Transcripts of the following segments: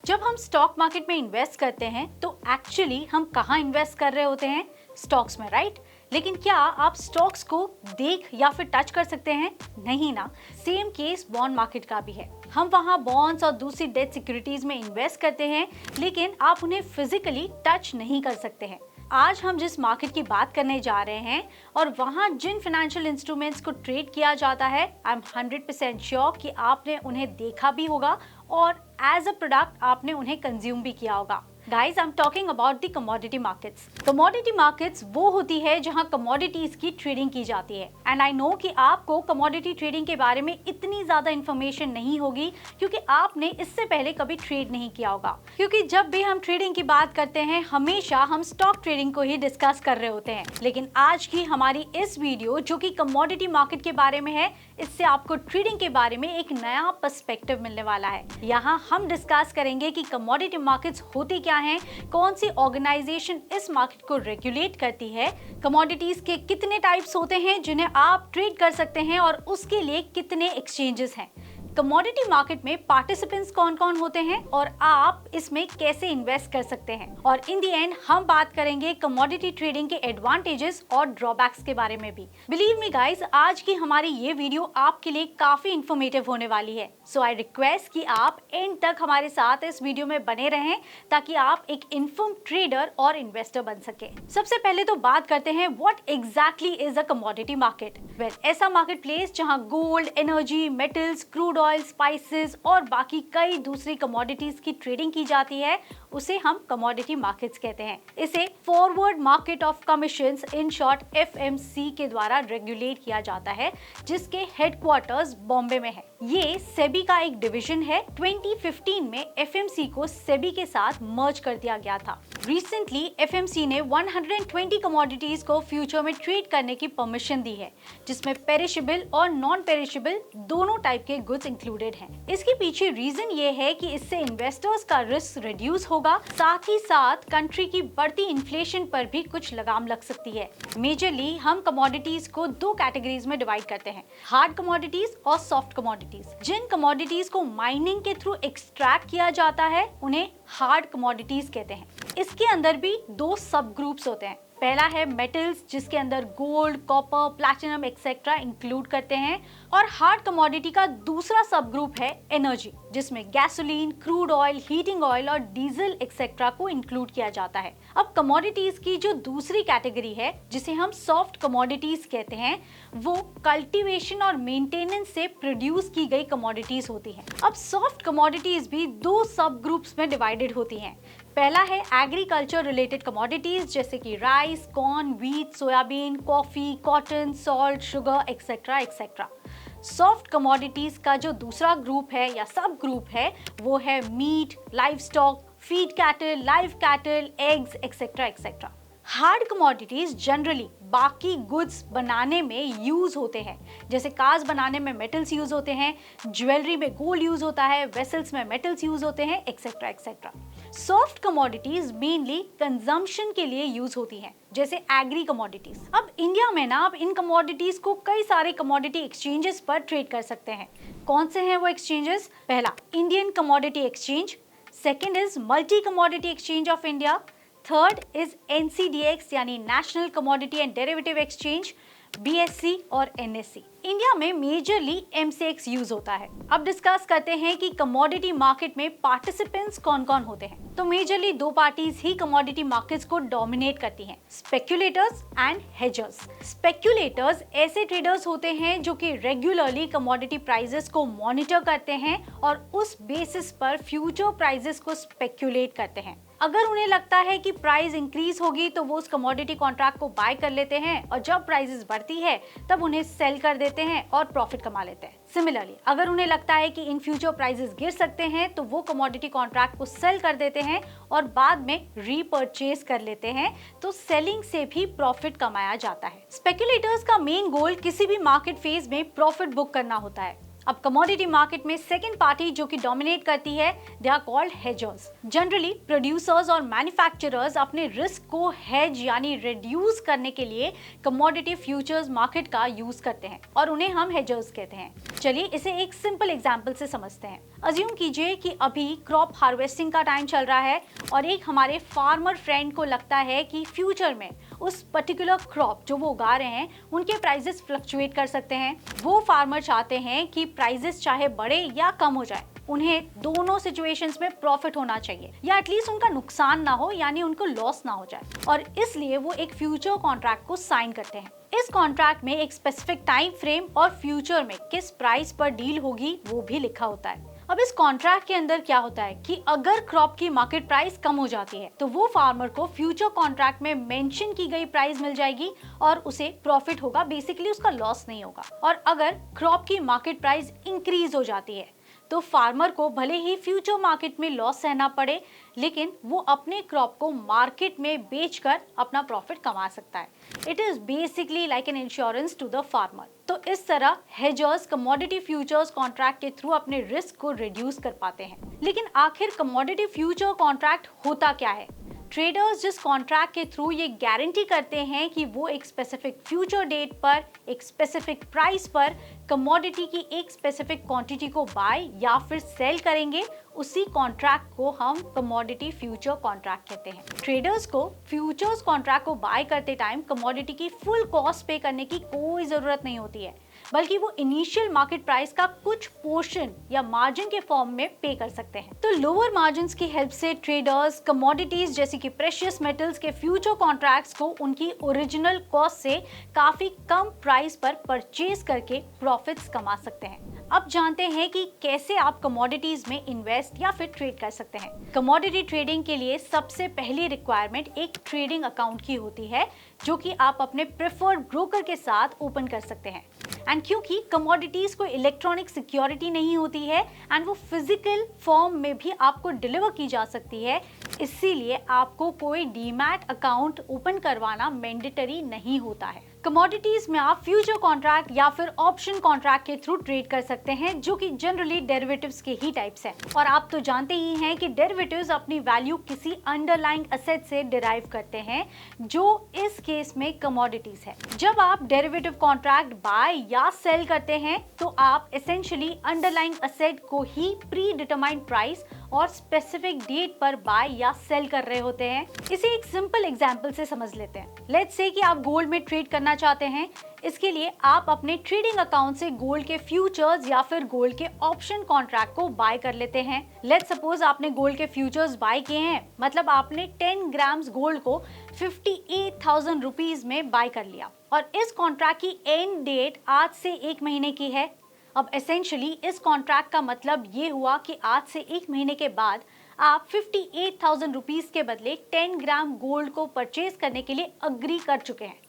जब हम stock market में इन्वेस्ट करते हैं तो एक्चुअली हम कहाँ इन्वेस्ट कर रहे होते हैं? स्टॉक्स में, राइट? लेकिन क्या आप स्टॉक्स को देख या फिर टच कर सकते हैं? नहीं ना। सेम केस बॉन्ड मार्केट का भी है। हम वहाँ बॉन्ड्स और दूसरी डेट सिक्योरिटीज में इन्वेस्ट करते हैं, लेकिन आप उन्हें फिजिकली टच नहीं कर सकते हैं। आज हम जिस मार्केट की बात करने जा रहे हैं और वहाँ जिन फाइनेंशियल इंस्ट्रूमेंट्स को ट्रेड किया जाता है, आई एम 100% श्योर कि आपने उन्हें देखा भी होगा और एज अ प्रोडक्ट आपने उन्हें कंज्यूम भी किया होगा। Guys, I'm talking about the commodity markets. Commodity markets वो होती है जहाँ commodities की ट्रेडिंग की जाती है। And I know कि आपको commodity trading के बारे में इतनी ज़्यादा information नहीं होगी क्योंकि आपने इससे पहले कभी ट्रेड नहीं किया होगा। क्योंकि जब भी हम ट्रेडिंग की बात करते हैं हमेशा हम स्टॉक ट्रेडिंग को ही डिस्कस कर रहे होते हैं। लेकिन आज की हमारी इस वीडियो जो कि कमोडिटी मार्केट के बारे में है, इससे आपको ट्रेडिंग के बारे में एक नया पर्सपेक्टिव मिलने वाला है। यहाँ हम डिस्कस करेंगे कि कमोडिटी मार्केट्स होती क्या हैं, कौन सी ऑर्गेनाइजेशन इस मार्केट को रेगुलेट करती है, कमोडिटीज के कितने टाइप्स होते हैं जिन्हें आप ट्रेड कर सकते हैं और उसके लिए कितने एक्सचेंजेस हैं, कमोडिटी मार्केट में पार्टिसिपेंट्स कौन कौन होते हैं और आप इसमें कैसे इन्वेस्ट कर सकते हैं, और इन दी एंड हम बात करेंगे कमोडिटी ट्रेडिंग के एडवांटेजेस और ड्रॉबैक्स के बारे में भी। बिलीव मी गाइस, आज की हमारी ये वीडियो आपके लिए काफी इंफॉर्मेटिव होने वाली है। सो आई रिक्वेस्ट कि आप एंड तक हमारे साथ इस वीडियो में बने रहें ताकि आप एक इन्फॉर्म ट्रेडर और इन्वेस्टर बन सके। सबसे पहले तो बात करते हैं what exactly is a commodity market. Well, ऐसा मार्केट प्लेस जहां gold, energy, metals, crude oil, spices और बाकी कई दूसरी कमोडिटीज की ट्रेडिंग की जाती है, उसे हम कमोडिटी मार्केट्स कहते हैं। इसे forward market of commissions, in short FMC के द्वारा रेगुलेट किया जाता है, जिसके हेडक्वार्टर्स बॉम्बे में है। ये सेबी का एक डिवीजन है। 2015 में एफएमसी को सेबी के साथ मर्ज कर दिया गया था। रिसेंटली एफएमसी ने 120 कमोडिटीज को फ्यूचर में ट्रेड करने की परमिशन दी है, जिसमें पेरिशेबल और नॉन पेरिशेबल दोनों टाइप के गुड्स इंक्लूडेड हैं। इसके पीछे रीजन ये है कि इससे इन्वेस्टर्स का रिस्क रिड्यूस होगा, साथ ही साथ कंट्री की बढ़ती इन्फ्लेशन पर भी कुछ लगाम लग सकती है। मेजरली हम कमोडिटीज को दो कैटेगरीज में डिवाइड करते हैं, हार्ड कमोडिटीज और सॉफ्ट कमोडिटीज। जिन कमोडिटीज को माइनिंग के थ्रू एक्सट्रैक्ट किया जाता है उन्हें हार्ड कमोडिटीज कहते हैं। इसके अंदर भी दो सब ग्रुप्स होते हैं। पहला है मेटल्स, जिसके अंदर gold, copper, platinum etcetera include करते हैं, और हार्ड कमोडिटी का दूसरा सब ग्रुप है एनर्जी, जिसमें gasoline, crude oil, heating oil और डीजल एक्सेट्रा को इंक्लूड किया जाता है। अब कमोडिटीज की जो दूसरी कैटेगरी है, जिसे हम सॉफ्ट कमोडिटीज कहते हैं, वो कल्टीवेशन और मेंटेनेंस से प्रोड्यूस की गई कमोडिटीज होती हैं। अब सॉफ्ट कमोडिटीज भी दो सब ग्रुप्स में डिवाइडेड होती हैं। पहला है एग्रीकल्चर रिलेटेड कमोडिटीज, जैसे कि rice, corn, wheat, soybean, coffee, cotton, salt, sugar etcetera etcetera. Soft commodities का जो दूसरा ग्रुप है या सब ग्रुप है, वो है meat, livestock, feed cattle, live cattle, eggs etcetera etcetera. Hard commodities generally बाकी गुड्स बनाने में यूज होते हैं, जैसे कार्स बनाने में मेटल्स यूज होते हैं, ज्वेलरी में गोल्ड यूज होता है, वेसल्स में मेटल्स यूज होते हैं etcetera etcetera. Soft commodities mainly consumption के लिए यूज होती हैं, जैसे एग्री कमोडिटीज। अब इंडिया में ना आप इन कमोडिटीज को कई सारे कमोडिटी एक्सचेंजेस पर ट्रेड कर सकते हैं। कौन से हैं वो एक्सचेंजेस? पहला, Indian commodity exchange. Second is multi commodity exchange of India. Third is NCDX यानी national commodity and derivative exchange, BSE और NSE। इंडिया में मेजरली MCX यूज होता है। अब डिस्कस करते हैं कि कमोडिटी मार्केट में पार्टिसिपेंट्स कौन कौन होते हैं। तो मेजरली दो पार्टीज ही कमोडिटी मार्केट्स को डोमिनेट करती हैं, स्पेक्यूलेटर्स एंड हेजर्स। स्पेक्यूलेटर्स ऐसे ट्रेडर्स होते हैं जो कि रेगुलरली कमोडिटी प्राइसेस को मॉनिटर करते हैं और उस बेसिस पर फ्यूचर प्राइसेस को स्पेक्यूलेट करते हैं। अगर उन्हें लगता है कि प्राइस इंक्रीज होगी तो वो उस कमोडिटी कॉन्ट्रैक्ट को बाय कर लेते हैं, और जब प्राइसेस बढ़ती है तब उन्हें सेल कर देते हैं और प्रॉफिट कमा लेते हैं। सिमिलरली अगर उन्हें लगता है कि इन फ्यूचर प्राइसेस गिर सकते हैं तो वो कमोडिटी कॉन्ट्रैक्ट को सेल कर देते हैं और बाद में रीपर्चेज कर लेते हैं, तो सेलिंग से भी प्रॉफिट कमाया जाता है। स्पेक्यूलेटर्स का मेन गोल किसी भी मार्केट फेज में प्रॉफिट बुक करना होता है। अब कमोडिटी मार्केट में सेकंड पार्टी जो कि डोमिनेट करती है, they are called hedgers. Generally producers और मैन्युफैक्चरर्स अपने रिस्क को हेज यानी रिड्यूस करने के लिए कमोडिटी फ्यूचर्स मार्केट का यूज करते हैं और उन्हें हम हेजर्स कहते हैं। चलिए इसे एक सिंपल एग्जांपल से समझते हैं। अज्यूम कीजिए कि अभी क्रॉप हार्वेस्टिंग का टाइम चल रहा है और एक हमारे फार्मर फ्रेंड को लगता है कि फ्यूचर में उस पर्टिकुलर क्रॉप जो वो उगा रहे हैं उनके प्राइसेस फ्लक्चुएट कर सकते हैं। वो फार्मर चाहते हैं कि प्राइसेस चाहे बढ़े या कम हो जाए, उन्हें दोनों सिचुएशंस में प्रॉफिट होना चाहिए या एटलीस्ट उनका नुकसान ना हो, यानी उनको लॉस ना हो जाए। और इसलिए वो एक फ्यूचर कॉन्ट्रैक्ट को साइन करते हैं। इस कॉन्ट्रैक्ट में एक स्पेसिफिक टाइम फ्रेम और फ्यूचर में किस प्राइस पर डील होगी वो भी लिखा होता है। अब इस कॉन्ट्रैक्ट के अंदर क्या होता है कि अगर क्रॉप की मार्केट प्राइस कम हो जाती है तो वो फार्मर को फ्यूचर कॉन्ट्रैक्ट में मेंशन की गई प्राइस मिल जाएगी और उसे प्रॉफिट होगा, बेसिकली उसका लॉस नहीं होगा। और अगर क्रॉप की मार्केट प्राइस इंक्रीज हो जाती है तो फार्मर को भले ही फ्यूचर मार्केट में लॉस सहना पड़े, लेकिन वो अपने क्रॉप को मार्केट में बेचकर अपना प्रॉफिट कमा सकता है। It is basically like an insurance to the farmer. तो इस तरह हेजर्स कमोडिटी फ्यूचर्स कॉन्ट्रैक्ट के थ्रू अपने रिस्क को रिड्यूस कर पाते हैं। लेकिन आखिर कमोडिटी फ्यूचर कॉन्ट्रैक्ट होता क्या है? ट्रेडर्स जिस कॉन्ट्रैक्ट के थ्रू ये गारंटी करते हैं कि वो एक स्पेसिफिक फ्यूचर डेट पर एक स्पेसिफिक प्राइस पर कमोडिटी की एक स्पेसिफिक क्वांटिटी को बाय या फिर सेल करेंगे, उसी कॉन्ट्रैक्ट को हम कमोडिटी फ्यूचर कॉन्ट्रैक्ट कहते हैं। ट्रेडर्स को फ्यूचर्स कॉन्ट्रैक्ट को बाय करते टाइम कमोडिटी की फुल कॉस्ट पे करने की कोई जरूरत नहीं होती है, बल्कि वो इनिशियल मार्केट प्राइस का कुछ पोर्शन या मार्जिन के फॉर्म में पे कर सकते हैं। तो लोअर मार्जिन्स की हेल्प से ट्रेडर्स कमोडिटीज जैसे कि प्रेशियस मेटल्स के फ्यूचर कॉन्ट्रैक्ट्स को उनकी ओरिजिनल कॉस्ट से काफी कम प्राइस पर परचेज करके प्रॉफिट्स कमा सकते हैं। अब जानते हैं कि कैसे आप कमोडिटीज में इन्वेस्ट या फिर ट्रेड कर सकते हैं। कमोडिटी ट्रेडिंग के लिए सबसे पहली रिक्वायरमेंट एक ट्रेडिंग अकाउंट की होती है, जो कि आप अपने प्रेफर्ड ब्रोकर के साथ ओपन कर सकते हैं। एंड क्योंकि कमोडिटीज को इलेक्ट्रॉनिक सिक्योरिटी नहीं होती है एंड वो फिजिकल फॉर्म में भी आपको डिलीवर की जा सकती है, इसीलिए आपको कोई डीमैट अकाउंट ओपन करवाना मैंडेटरी नहीं होता है। कमोडिटीज में आप फ्यूचर कॉन्ट्रैक्ट या फिर ऑप्शन कॉन्ट्रैक्ट के थ्रू ट्रेड कर सकते हैं, जो कि जनरली डेरिवेटिव्स के ही टाइप्स हैं। और आप तो जानते ही हैं कि डेरिवेटिव्स अपनी वैल्यू किसी अंडरलाइंग एसेट से डिराइव करते हैं, जो इस केस में कमोडिटीज है। जब आप डेरिवेटिव कॉन्ट्रैक्ट बाय या सेल करते हैं तो आप एसेंशियली अंडरलाइंग एसेट को ही प्री डिटरमाइंड प्राइस और स्पेसिफिक डेट पर बाय या सेल कर रहे होते हैं। इसे एक सिंपल एग्जांपल से समझ लेते हैं। लेट्स से कि आप गोल्ड में ट्रेड करना चाहते हैं। इसके लिए आप अपने ट्रेडिंग अकाउंट से गोल्ड के फ्यूचर्स या फिर गोल्ड के ऑप्शन कॉन्ट्रैक्ट को बाय कर लेते हैं। लेट्स सपोज आपने गोल्ड के फ्यूचर्स बाय किए हैं, मतलब आपने 10 ग्राम्स गोल्ड को 58,000 रुपीज में बाय कर लिया और इस कॉन्ट्रैक्ट की एंड डेट आज से 1 महीने की है। अब एसेंशियली इस कॉन्ट्रैक्ट का मतलब ये हुआ कि आज से 1 महीने के बाद आप 58,000 रुपीज के बदले 10 ग्राम गोल्ड को परचेज करने के लिए अग्री कर चुके हैं।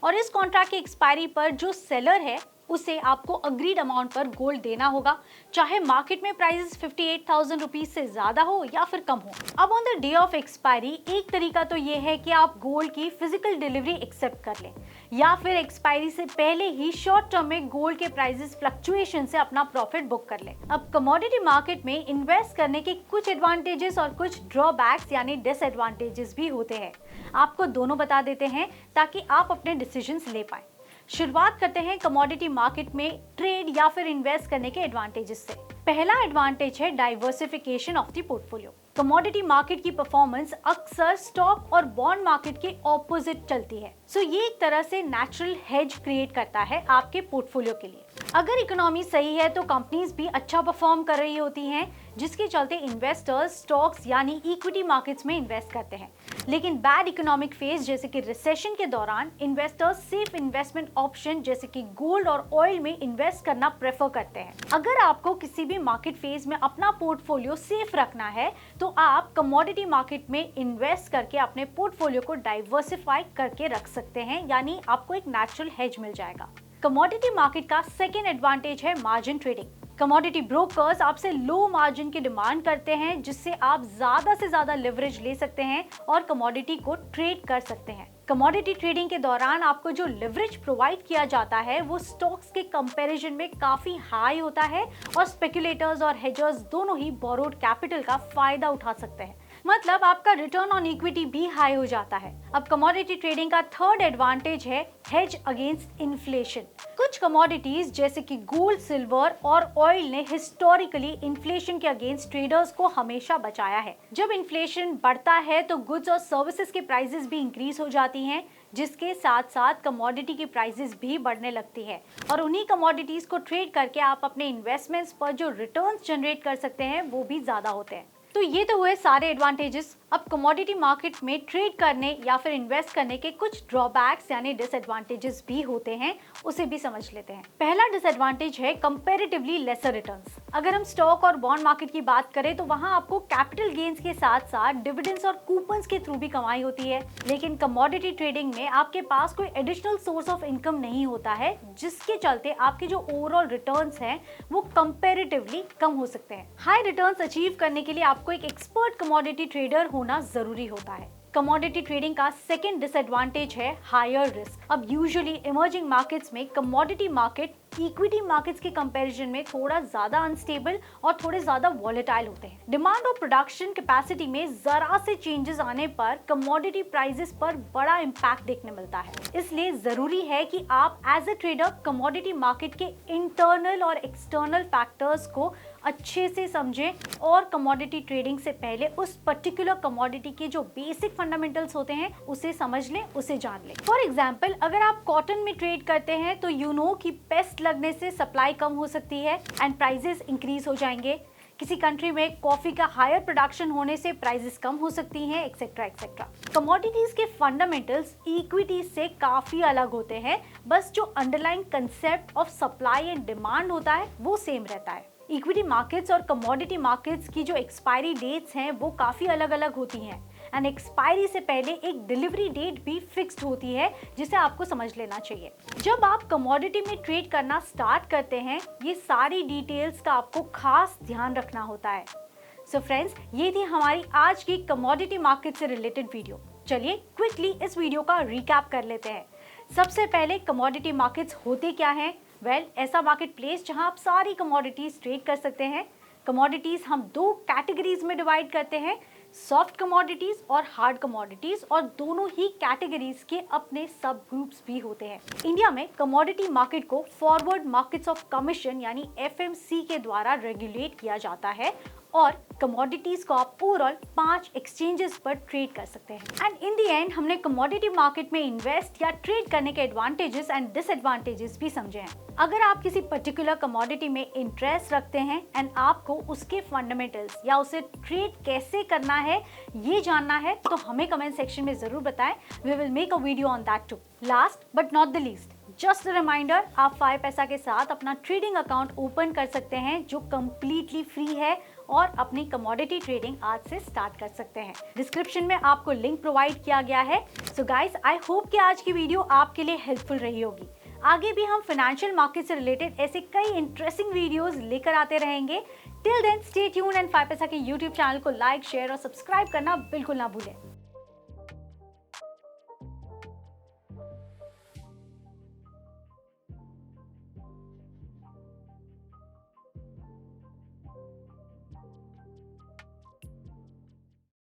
और इस कॉन्ट्रैक्ट की एक्सपायरी पर जो सेलर है उसे आपको अग्रीड अमाउंट पर गोल्ड देना होगा, चाहे मार्केट में प्राइस 58,000 रुपीज से ज्यादा हो या फिर कम हो। अब on the day of expiry एक तरीका तो ये है कि आप गोल्ड की फिजिकल डिलीवरी एक्सेप्ट कर लें या फिर एक्सपायरी से पहले ही शॉर्ट टर्म में गोल्ड के प्राइसेस फ्लक्चुएशन से अपना प्रॉफिट बुक कर लें। अब कमोडिटी मार्केट में इन्वेस्ट करने के कुछ एडवांटेजेस और कुछ ड्रॉबैक्स यानी डिसएडवांटेजेस भी होते हैं। आपको दोनों बता देते हैं ताकि आप अपने डिसीजंस ले पाएं। शुरुआत करते हैं कमोडिटी मार्केट में ट्रेड या फिर इन्वेस्ट करने के एडवांटेजेस से। पहला एडवांटेज है diversification of the portfolio. Commodity market की परफॉर्मेंस अक्सर स्टॉक और बॉन्ड मार्केट के ऑपोजिट चलती है, सो ये एक तरह से नेचुरल हेज क्रिएट करता है आपके पोर्टफोलियो के लिए। अगर इकोनॉमी सही है तो कंपनीज भी अच्छा परफॉर्म कर रही होती हैं, जिसके चलते इन्वेस्टर्स स्टॉक्स यानी इक्विटी मार्केट्स में इन्वेस्ट करते हैं। लेकिन बैड इकोनॉमिक फेज जैसे कि रिसेशन के दौरान इन्वेस्टर्स सेफ इन्वेस्टमेंट ऑप्शन जैसे कि गोल्ड और ऑयल में इन्वेस्ट करना प्रेफर करते हैं। अगर आपको किसी भी मार्केट फेज में अपना पोर्टफोलियो सेफ रखना है तो आप कमोडिटी मार्केट में इन्वेस्ट करके अपने पोर्टफोलियो को डाइवर्सिफाई करके रख सकते हैं, यानी आपको एक नेचुरल हेज मिल जाएगा। कमोडिटी मार्केट का सेकेंड एडवांटेज है मार्जिन ट्रेडिंग। कमोडिटी ब्रोकर्स आपसे लो मार्जिन की डिमांड करते हैं, जिससे आप ज्यादा से ज्यादा लिवरेज ले सकते हैं और कमोडिटी को ट्रेड कर सकते हैं। कमोडिटी ट्रेडिंग के दौरान आपको जो लिवरेज प्रोवाइड किया जाता है वो स्टॉक्स के कंपैरिजन में काफी हाई होता है और स्पेकुलेटर्स और हेजर्स दोनों ही बोरोड कैपिटल का फायदा उठा सकते हैं। मतलब आपका रिटर्न ऑन इक्विटी भी हाई हो जाता है। अब कमोडिटी ट्रेडिंग का थर्ड एडवांटेज है हेज अगेंस्ट इन्फ्लेशन। कुछ कमोडिटीज जैसे कि गोल्ड, सिल्वर और ऑयल ने हिस्टोरिकली इन्फ्लेशन के अगेंस्ट ट्रेडर्स को हमेशा बचाया है। जब इन्फ्लेशन बढ़ता है तो गुड्स और सर्विसेज की प्राइसेस भी इंक्रीज हो जाती हैं, जिसके साथ साथ कमोडिटी की प्राइसेस भी बढ़ने लगती है और उन्हीं कमोडिटीज को ट्रेड करके आप अपने इन्वेस्टमेंट्स पर जो रिटर्न्स जनरेट कर सकते हैं वो भी ज्यादा होते हैं। तो ये तो हुए सारे एडवांटेजेस। अब कमोडिटी मार्केट में ट्रेड करने या फिर इन्वेस्ट करने के कुछ ड्रॉबैक्स यानी डिसएडवांटेजेस भी होते हैं, उसे भी समझ लेते हैं। पहला डिसएडवांटेज है कंपैरेटिवली लेसर रिटर्न्स। अगर हम स्टॉक और बॉन्ड मार्केट की बात करें तो वहां आपको कैपिटल गेन्स के साथ साथ डिविडेंड्स और कूपन्स के थ्रू भी कमाई होती है, लेकिन कमोडिटी ट्रेडिंग में आपके पास कोई एडिशनल सोर्स ऑफ इनकम नहीं होता है, जिसके चलते आपके जो ओवरऑल रिटर्न्स हैं वो कंपैरेटिवली कम हो सकते हैं। हाई रिटर्न्स अचीव करने के लिए आपको एक एक्सपर्ट कमोडिटी ट्रेडर होना जरूरी होता है। कमोडिटी ट्रेडिंग का सेकंड डिसएडवांटेज है हायर रिस्क। अब यूजुअली इमर्जिंग मार्केट्स में कमोडिटी मार्केट इक्विटी मार्केट्स के कंपैरिजन में थोड़ा ज्यादा अनस्टेबल और थोड़े ज्यादा वॉलेटाइल होते हैं। डिमांड और प्रोडक्शन कैपेसिटी में जरा से चेंजेस आने पर कमोडिटी प्राइसेस पर बड़ा इम्पैक्ट देखने मिलता है। इसलिए जरूरी है कि आप as a trader commodity market के इंटरनल और एक्सटर्नल फैक्टर्स को अच्छे से समझें और कमोडिटी ट्रेडिंग से पहले उस पर्टिकुलर कमोडिटी के जो बेसिक फंडामेंटल्स होते हैं उसे समझ लें, उसे जान लें। फॉर एग्जांपल, अगर आप कॉटन में ट्रेड करते हैं तो यू नो कि पेस्ट लगने से सप्लाई कम हो सकती है एंड प्राइसेस इंक्रीज हो जाएंगे। किसी कंट्री में कॉफी का हायर प्रोडक्शन होने से प्राइसेस कम हो सकती हैं, एक्सेट्रा एक्सेट्रा। कमोडिटीज के फंडामेंटल्स इक्विटीज से काफी अलग होते हैं, बस जो underlying concept of supply and demand होता है वो सेम रहता है। इक्विटी मार्केट्स और कमोडिटी मार्केट्स की जो एक्सपायरी डेट्स हैं वो काफी अलग अलग होती हैं एंड एक्सपायरी से पहले एक डिलीवरी डेट भी फिक्स्ड होती है, जिसे आपको समझ लेना चाहिए। जब आप कमोडिटी में ट्रेड करना स्टार्ट करते हैं ये सारी डिटेल्स का आपको खास ध्यान रखना होता है। सो फ्रेंड्स, ये थी हमारी आज की कमोडिटी मार्केट से रिलेटेड वीडियो। चलिए क्विकली इस वीडियो का रिकैप कर लेते हैं। सबसे पहले कमोडिटी मार्केट्स होते क्या हैं? ऐसा मार्केट प्लेस जहां आप सारी कमोडिटीज ट्रेड कर सकते हैं। कमोडिटीज हम दो कैटेगरीज में डिवाइड करते हैं, सॉफ्ट कमोडिटीज और हार्ड कमोडिटीज, और दोनों ही कैटेगरीज के अपने सब ग्रुप्स भी होते हैं। इंडिया में कमोडिटी मार्केट को फॉरवर्ड मार्केट्स ऑफ कमीशन यानी FMC के द्वारा रेगुलेट किया जाता है और कमोडिटीज को आप ओवरऑल 5 एक्सचेंजेस पर ट्रेड कर सकते हैं। एंड इन द एंड हमने कमोडिटी मार्केट में इन्वेस्ट या ट्रेड करने के एडवांटेजेस एंड डिसएडवांटेजेस भी समझे हैं। अगर आप किसी पर्टिकुलर कमोडिटी में इंटरेस्ट रखते हैं एंड आपको उसके फंडामेंटल्स या उसे ट्रेड कैसे करना है ये जानना है तो हमें कमेंट सेक्शन में जरूर बताएं। We will make a video on that too. Last but not the least, just a reminder, आप 5 पैसा के साथ अपना ट्रेडिंग अकाउंट ओपन कर सकते हैं जो कंप्लीटली फ्री है और अपनी कमोडिटी ट्रेडिंग आज से स्टार्ट कर सकते हैं। डिस्क्रिप्शन में आपको लिंक प्रोवाइड किया गया है। सो गाइस, आई होप कि आज की वीडियो आपके लिए हेल्पफुल रही होगी। आगे भी हम फाइनेंशियल मार्केट से रिलेटेड ऐसे कई इंटरेस्टिंग वीडियोस लेकर आते रहेंगे। Till then stay tuned and 5 पैसा के यूट्यूब चैनल को लाइक, शेयर और सब्सक्राइब करना बिल्कुल ना भूलें।